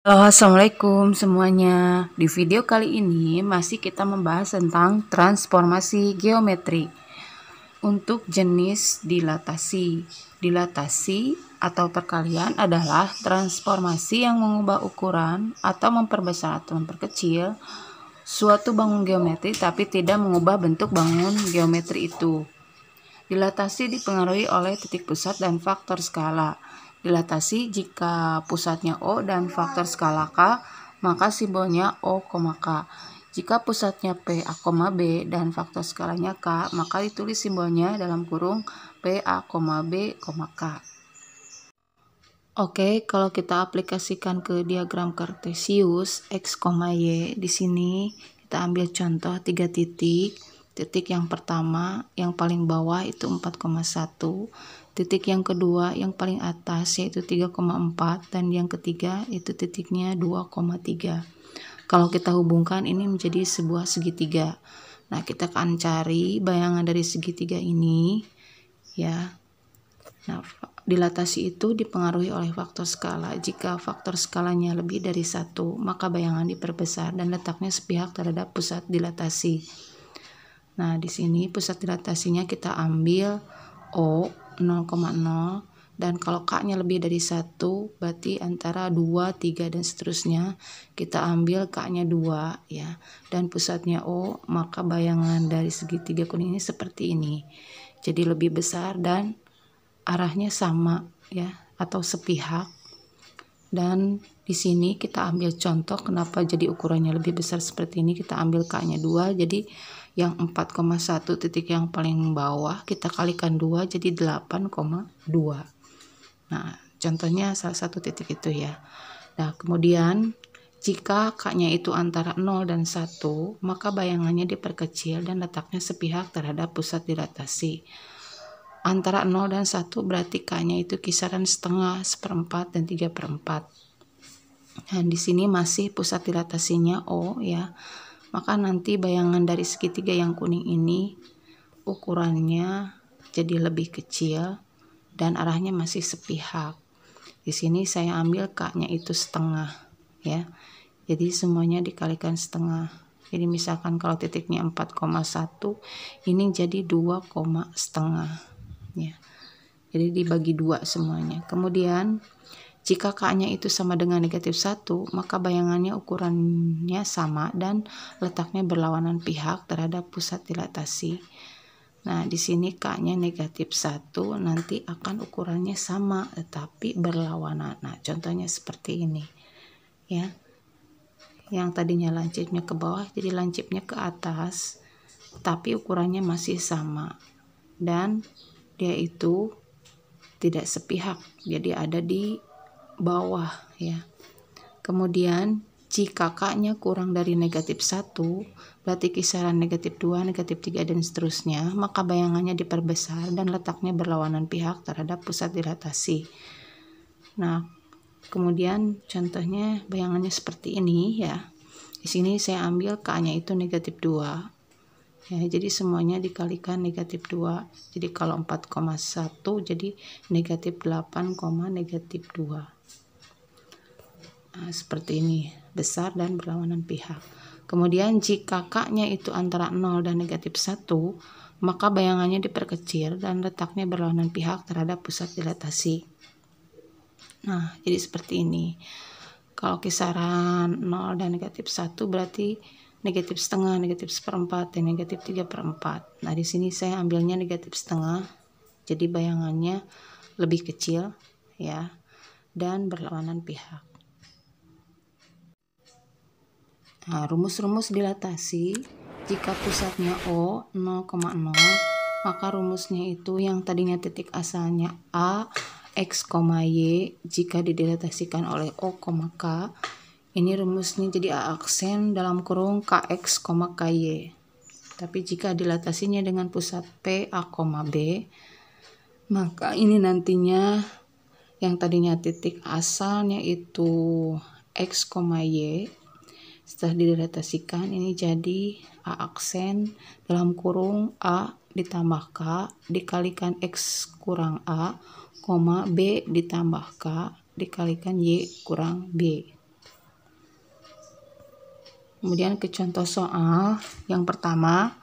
Halo, assalamualaikum semuanya. Di video kali ini masih kita membahas tentang transformasi geometri. Untuk jenis dilatasi. Dilatasi atau perkalian adalah transformasi yang mengubah ukuran atau memperbesar atau memperkecil suatu bangun geometri tapi tidak mengubah bentuk bangun geometri itu. Dilatasi dipengaruhi oleh titik pusat dan faktor skala. Dilatasi jika pusatnya O dan faktor skala K, maka simbolnya O, K. Jika pusatnya P, A, B dan faktor skalanya K, maka ditulis simbolnya dalam kurung P, A, B, K. Oke, kalau kita aplikasikan ke diagram kartesius X, Y, di sini kita ambil contoh 3 titik. Titik yang pertama, yang paling bawah itu 4,1. Titik yang kedua, yang paling atas yaitu 3,4. Dan yang ketiga itu titiknya 2,3. Kalau kita hubungkan ini menjadi sebuah segitiga. Nah, kita akan cari bayangan dari segitiga ini. Ya. Nah, dilatasi itu dipengaruhi oleh faktor skala. Jika faktor skalanya lebih dari 1, maka bayangan diperbesar dan letaknya sepihak terhadap pusat dilatasi. Nah, di sini pusat dilatasinya kita ambil O 0,0 dan kalau K-nya lebih dari 1 berarti antara 2, 3 dan seterusnya kita ambil K-nya 2 ya. Dan pusatnya O, maka bayangan dari segitiga kuning ini seperti ini. Jadi lebih besar dan arahnya sama ya atau sepihak. Dan di sini kita ambil contoh kenapa jadi ukurannya lebih besar seperti ini. Kita ambil K-nya 2, jadi yang 4,1 titik yang paling bawah kita kalikan 2 jadi 8,2. Nah, contohnya salah satu titik itu ya. Nah, kemudian jika K-nya itu antara 0 dan 1, maka bayangannya diperkecil dan letaknya sepihak terhadap pusat dilatasi. Antara 0 dan 1 berarti K-nya itu kisaran setengah, seperempat, dan 3/4. Nah, di sini masih pusat dilatasinya O ya. Maka nanti bayangan dari segitiga yang kuning ini ukurannya jadi lebih kecil dan arahnya masih sepihak. Di sini saya ambil K-nya itu setengah ya. Jadi semuanya dikalikan setengah. Jadi misalkan kalau titiknya 4,1, ini jadi 2,5 ya. Jadi dibagi 2 semuanya. Kemudian jika K-nya itu sama dengan negatif 1, maka bayangannya ukurannya sama dan letaknya berlawanan pihak terhadap pusat dilatasi. Nah, di sini K-nya negatif 1, nanti akan ukurannya sama tetapi berlawanan. Nah, contohnya seperti ini. Ya. Yang tadinya lancipnya ke bawah jadi lancipnya ke atas, tapi ukurannya masih sama. Dan dia itu tidak sepihak, jadi ada di bawah ya. Kemudian jika K-nya kurang dari negatif 1, berarti kisaran negatif 2, negatif 3 dan seterusnya, maka bayangannya diperbesar dan letaknya berlawanan pihak terhadap pusat dilatasi. Nah, kemudian contohnya bayangannya seperti ini ya. Di sini saya ambil K-nya itu negatif 2. Ya, jadi semuanya dikalikan negatif 2. Jadi kalau 4,1 jadi negatif 8, negatif 2. Nah, seperti ini, besar dan berlawanan pihak. Kemudian jika K-nya itu antara 0 dan negatif 1, maka bayangannya diperkecil dan letaknya berlawanan pihak terhadap pusat dilatasi. Nah, jadi seperti ini. Kalau kisaran 0 dan negatif 1 berarti negatif setengah, negatif seperempat, dan negatif 3/4. Nah, di sini saya ambilnya negatif setengah. Jadi bayangannya lebih kecil ya dan berlawanan pihak. Nah, rumus-rumus dilatasi jika pusatnya O 0,0, maka rumusnya itu yang tadinya titik asalnya A X, Y jika didilatasikan oleh O, K, ini rumusnya jadi A aksen dalam kurung KX, KY. Tapi jika dilatasinya dengan pusat P, A, B, maka ini nantinya yang tadinya titik asalnya itu X, Y, setelah didilatasikan ini jadi A aksen dalam kurung A ditambah K dikalikan X kurang A, B ditambah K dikalikan Y kurang B. Kemudian ke contoh soal yang pertama,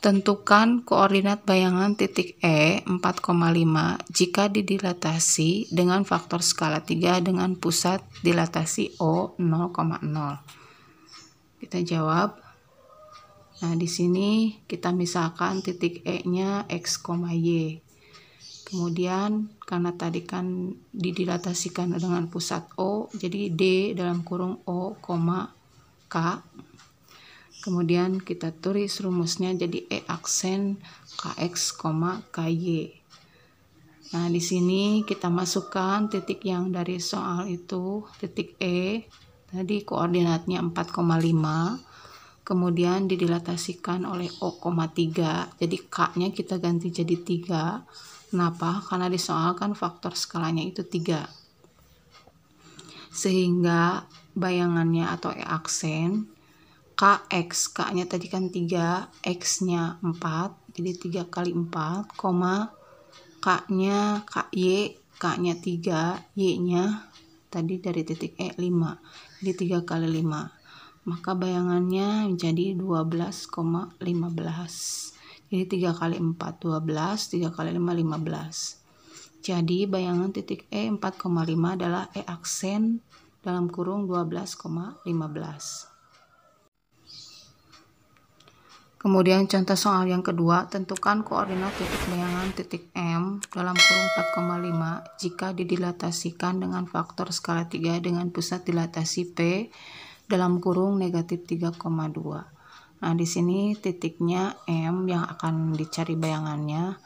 tentukan koordinat bayangan titik E 4,5 jika didilatasi dengan faktor skala 3 dengan pusat dilatasi O 0,0. Kita jawab. Nah, di sini kita misalkan titik E-nya X, Y. Kemudian karena tadi kan didilatasikan dengan pusat O, jadi D dalam kurung O, K. Kemudian kita tulis rumusnya jadi E aksen KX, KY. Nah, di sini kita masukkan titik yang dari soal itu, titik E, tadi koordinatnya 4,5, kemudian didilatasikan oleh O,3, jadi K-nya kita ganti jadi 3. Kenapa? Karena di soal kan faktor skalanya itu 3. Sehingga bayangannya atau E aksen KX, K-nya tadi kan 3, X-nya 4, jadi 3 kali 4, K-nya KY, K-nya 3, Y-nya tadi dari titik E 5, jadi 3 kali 5. Maka bayangannya menjadi 12,15. Jadi 3 kali 4, 12, 3 kali 5, 15. Jadi bayangan titik E 4,5 adalah E aksen dalam kurung 12,15. Kemudian contoh soal yang kedua, tentukan koordinat titik bayangan titik M dalam kurung 4,5 jika didilatasikan dengan faktor skala 3 dengan pusat dilatasi P dalam kurung negatif 3,2. Nah, di sini titiknya M yang akan dicari bayangannya,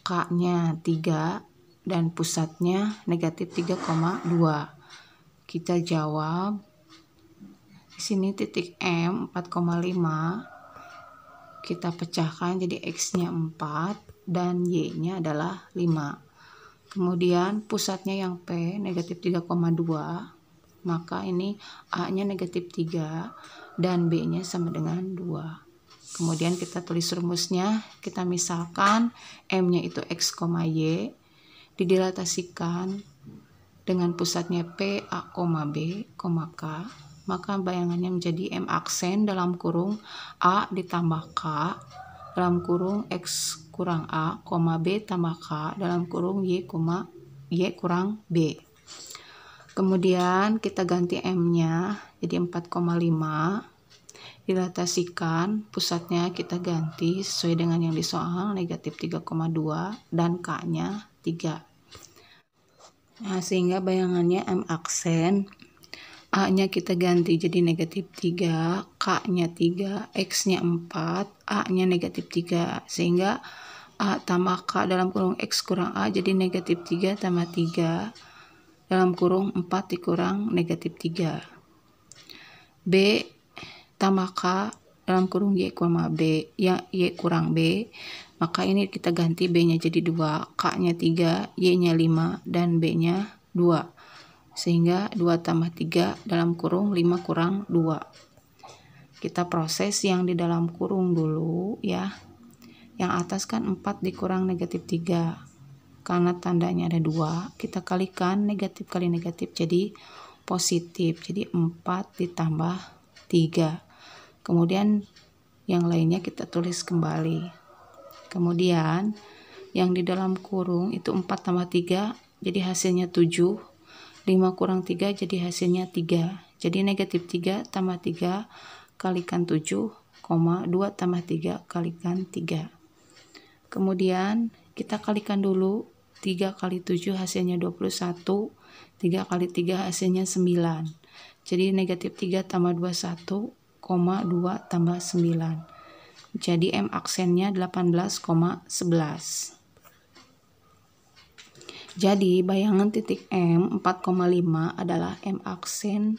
K-nya 3 dan pusatnya negatif 3,2. Kita jawab. Di sini titik M 4,5 kita pecahkan jadi X-nya 4 dan Y-nya adalah 5. Kemudian pusatnya yang P negatif 3,2, maka ini A-nya negatif 3 dan B-nya sama dengan 2. Kemudian kita tulis rumusnya, kita misalkan M-nya itu X, Y, didilatasikan dengan pusatnya P, A, B, K, maka bayangannya menjadi M aksen dalam kurung A ditambah K dalam kurung X kurang A, B tambah K dalam kurung Y kurang B. Kemudian kita ganti M-nya jadi 4,5, dilatasikan, pusatnya kita ganti sesuai dengan yang di soal, negatif 3,2 dan K-nya 3. Nah, sehingga bayangannya M aksen, A-nya kita ganti jadi negatif 3, K-nya 3, X-nya 4, A-nya negatif 3. Sehingga A tambah K dalam kurung X kurang A jadi negatif 3 tambah 3 dalam kurung 4 dikurang negatif 3. B tambah K dalam kurung Y kurang B, ya Y kurang B. Maka ini kita ganti B-nya jadi 2, K-nya 3, Y-nya 5, dan B-nya 2. Sehingga 2 tambah 3 dalam kurung 5 kurang 2. Kita proses yang di dalam kurung dulu ya. Yang atas kan 4 dikurang negatif 3. Karena tandanya ada 2, kita kalikan negatif kali negatif jadi positif. Jadi 4 ditambah 3. Kemudian yang lainnya kita tulis kembali. Kemudian yang di dalam kurung itu 4 tambah 3 jadi hasilnya 7. 5 kurang 3 jadi hasilnya 3. Jadi negatif 3 tambah 3 kalikan 7, 2 tambah 3 kalikan 3. Kemudian kita kalikan dulu, 3 kali 7 hasilnya 21, 3 kali 3 hasilnya 9. Jadi negatif 3 tambah 21, 2 tambah 9. Jadi M aksennya 18,11. Jadi bayangan titik M 4,5 adalah M aksen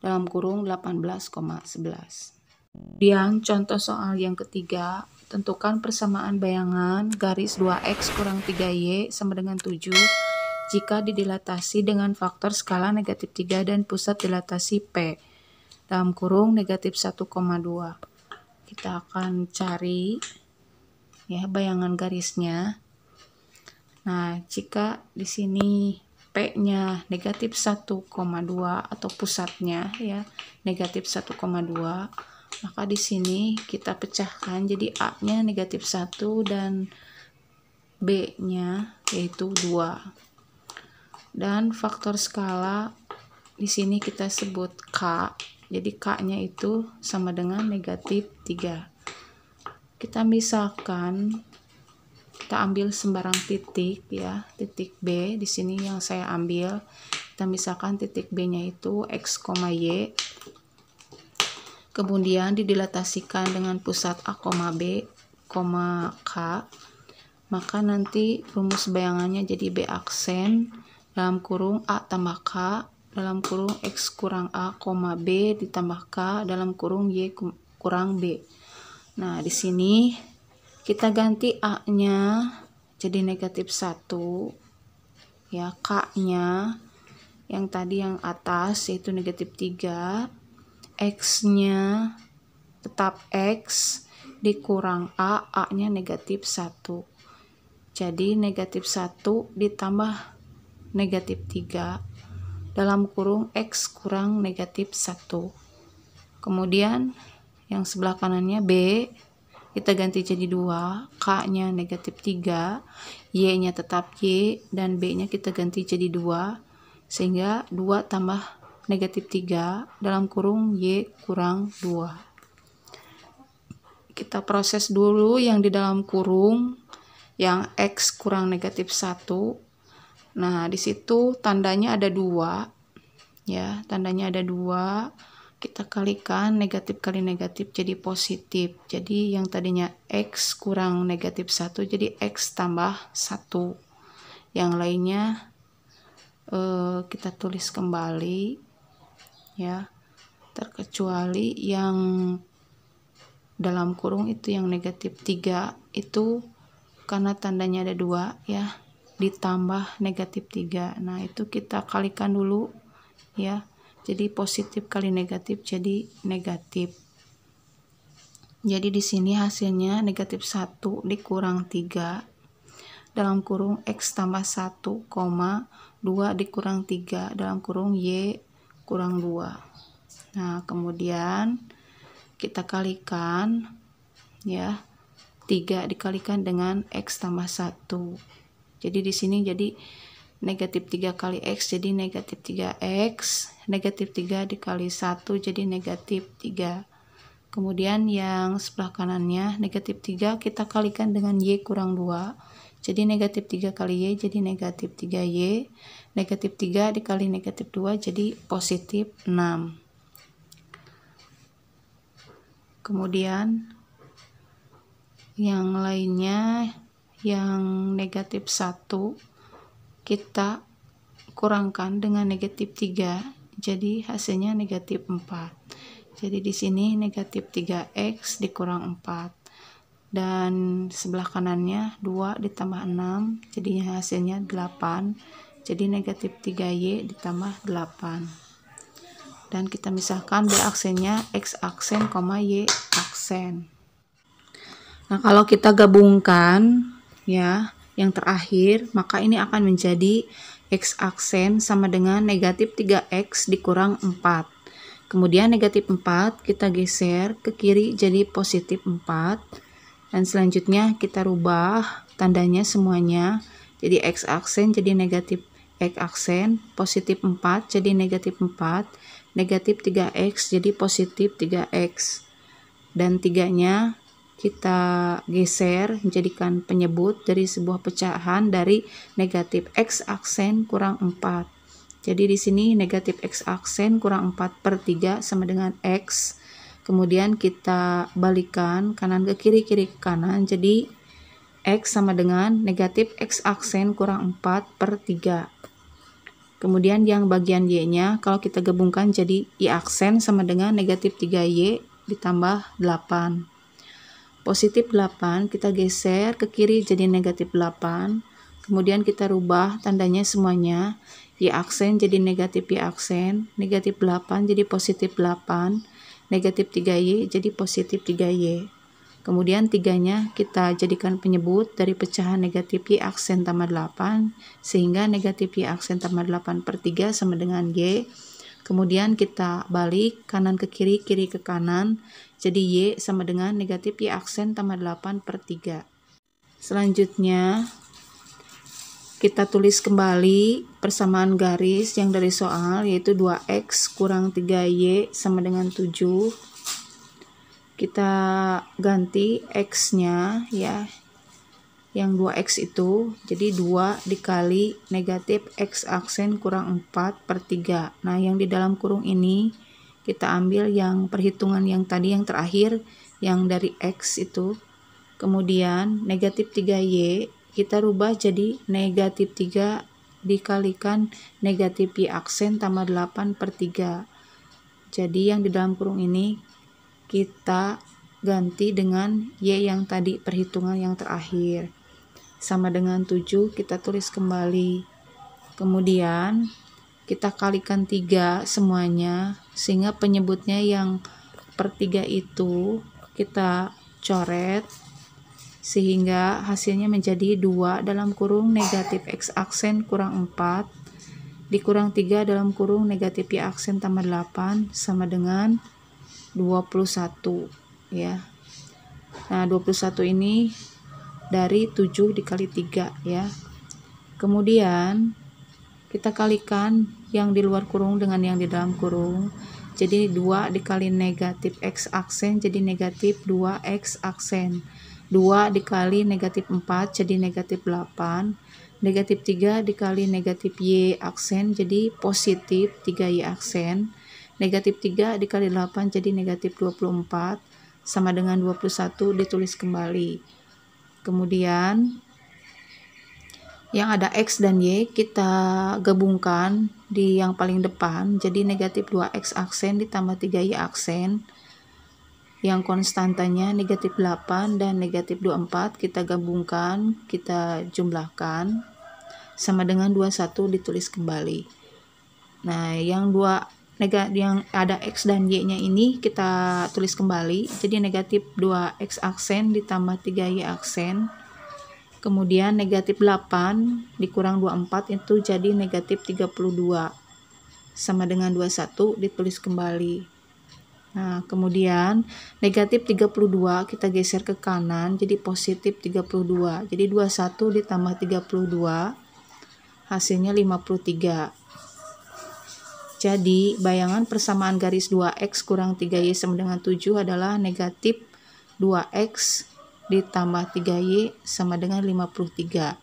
dalam kurung 18,11. Kemudian contoh soal yang ketiga, tentukan persamaan bayangan garis 2X kurang 3Y sama dengan 7 jika didilatasi dengan faktor skala negatif 3 dan pusat dilatasi P dalam kurung negatif 1,2. Kita akan cari ya bayangan garisnya. Nah, jika di sini P-nya negatif 1,2 atau pusatnya ya negatif 1,2, maka di sini kita pecahkan jadi A-nya negatif 1 dan B-nya yaitu 2. Dan faktor skala di sini kita sebut K. Jadi K-nya itu sama dengan negatif 3. Kita misalkan kita ambil sembarang titik ya, titik B di sini yang saya ambil. Kita misalkan titik B-nya itu X, Y. Kemudian didilatasikan dengan pusat A, B, K. Maka nanti rumus bayangannya jadi B aksen dalam kurung A tambah K dalam kurung X kurang A, B ditambah K dalam kurung Y kurang B. Nah, di sini kita ganti A-nya jadi negatif 1 ya, K-nya yang tadi yang atas yaitu negatif 3, X-nya tetap X dikurang A-nya negatif 1. Jadi negatif 1 ditambah negatif 3 dalam kurung X kurang negatif 1. Kemudian yang sebelah kanannya B kita ganti jadi 2, K-nya negatif 3, Y-nya tetap Y, dan B-nya kita ganti jadi 2, sehingga 2 tambah negatif 3 dalam kurung Y kurang 2. Kita proses dulu yang di dalam kurung, yang X kurang negatif 1. Nah, di situ tandanya ada 2, ya, tandanya ada 2. Kita kalikan negatif kali negatif jadi positif. Jadi yang tadinya X kurang negatif 1 jadi X tambah 1. Yang lainnya kita tulis kembali ya, terkecuali yang dalam kurung itu yang negatif 3 itu karena tandanya ada 2 ya, ditambah negatif 3. Nah, itu kita kalikan dulu ya. Jadi positif kali negatif jadi negatif. Jadi di sini hasilnya negatif 1 dikurang 3 dalam kurung X tambah 1, 2 dikurang 3 dalam kurung Y kurang 2. Nah, kemudian kita kalikan ya, 3 dikalikan dengan X tambah 1. Jadi di sini jadi negatif 3 kali X jadi negatif 3X, negatif 3 dikali 1 jadi negatif 3. Kemudian yang sebelah kanannya negatif 3 kita kalikan dengan Y kurang 2, jadi negatif 3 kali Y jadi negatif 3Y, negatif 3 dikali negatif 2 jadi positif 6. Kemudian yang lainnya yang negatif 1 kita kurangkan dengan negatif 3 jadi hasilnya negatif 4. Jadi di sini negatif 3X dikurang 4 dan sebelah kanannya 2 ditambah 6 jadinya hasilnya 8. Jadi negatif 3Y ditambah 8. Dan kita misalkan B aksennya X aksen, Y aksen. Nah, kalau kita gabungkan ya yang terakhir, maka ini akan menjadi X aksen sama dengan negatif 3X dikurang 4. Kemudian negatif 4 kita geser ke kiri jadi positif 4. Dan selanjutnya kita rubah tandanya semuanya. Jadi X aksen jadi negatif X aksen, positif 4 jadi negatif 4, negatif 3X jadi positif 3X. Dan 3-nya kita geser menjadikan penyebut dari sebuah pecahan dari negatif X aksen kurang 4. Jadi di sini negatif X aksen kurang 4/3 sama dengan X. Kemudian kita balikan kanan ke kiri, kiri ke kanan. Jadi X sama dengan negatif X aksen kurang 4/3. Kemudian yang bagian Y-nya kalau kita gabungkan jadi Y aksen sama dengan negatif 3Y ditambah 8. Positif 8 kita geser ke kiri jadi negatif 8. Kemudian kita rubah tandanya semuanya. Y aksen jadi negatif Y aksen, negatif 8 jadi positif 8, negatif 3Y jadi positif 3Y. Kemudian 3-nya kita jadikan penyebut dari pecahan negatif Y aksen tambah 8, sehingga negatif Y aksen tambah 8 per 3 sama dengan Y. Kemudian kita balik kanan ke kiri, kiri ke kanan, jadi Y sama dengan negatif Y aksen tambah 8 per 3. Selanjutnya kita tulis kembali persamaan garis yang dari soal, yaitu 2X kurang 3Y sama dengan 7. Kita ganti X-nya ya, yang 2X itu, jadi 2 dikali negatif X aksen kurang 4 per 3. Nah, yang di dalam kurung ini kita ambil yang perhitungan yang tadi yang terakhir, yang dari X itu. Kemudian negatif 3Y kita rubah jadi negatif 3 dikalikan negatif Y aksen tambah 8 per 3. Jadi yang di dalam kurung ini kita ganti dengan Y yang tadi perhitungan yang terakhir. Sama dengan 7, kita tulis kembali. Kemudian kita kalikan 3 semuanya, sehingga penyebutnya yang per 3 itu kita coret, sehingga hasilnya menjadi 2 dalam kurung negatif X aksen kurang 4 dikurang 3 dalam kurung negatif Y aksen tambah 8 sama dengan 21 ya. Nah, 21 ini dari 7 dikali 3 ya. Kemudian kita kalikan yang di luar kurung dengan yang di dalam kurung. Jadi 2 dikali negatif X aksen jadi negatif 2X aksen. 2 dikali negatif 4 jadi negatif 8. Negatif 3 dikali negatif Y aksen jadi positif 3Y aksen. Negatif 3 dikali 8 jadi negatif 24 sama dengan 21 ditulis kembali. Kemudian yang ada X dan Y kita gabungkan di yang paling depan, jadi negatif 2X aksen ditambah 3Y aksen. Yang konstantanya negatif 8 dan negatif 24 kita gabungkan, kita jumlahkan sama dengan 21 ditulis kembali. Nah, yang ada X dan Y-nya ini kita tulis kembali, jadi negatif 2X aksen ditambah 3Y aksen. Kemudian negatif 8 dikurang 24 itu jadi negatif 32 sama dengan 21 ditulis kembali. Nah, kemudian negatif 32 kita geser ke kanan jadi positif 32. Jadi 21 ditambah 32 hasilnya 53. Jadi bayangan persamaan garis 2X kurang 3Y sama dengan 7 adalah negatif 2X ditambah 3Y sama dengan 53.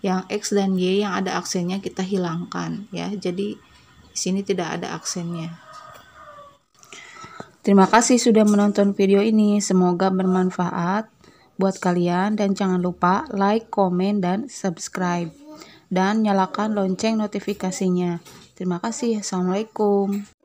Yang X dan Y yang ada aksennya kita hilangkan ya. Jadi di sini tidak ada aksennya. Terima kasih sudah menonton video ini. Semoga bermanfaat buat kalian dan jangan lupa like, komen, dan subscribe. Dan nyalakan lonceng notifikasinya. Terima kasih. Assalamualaikum.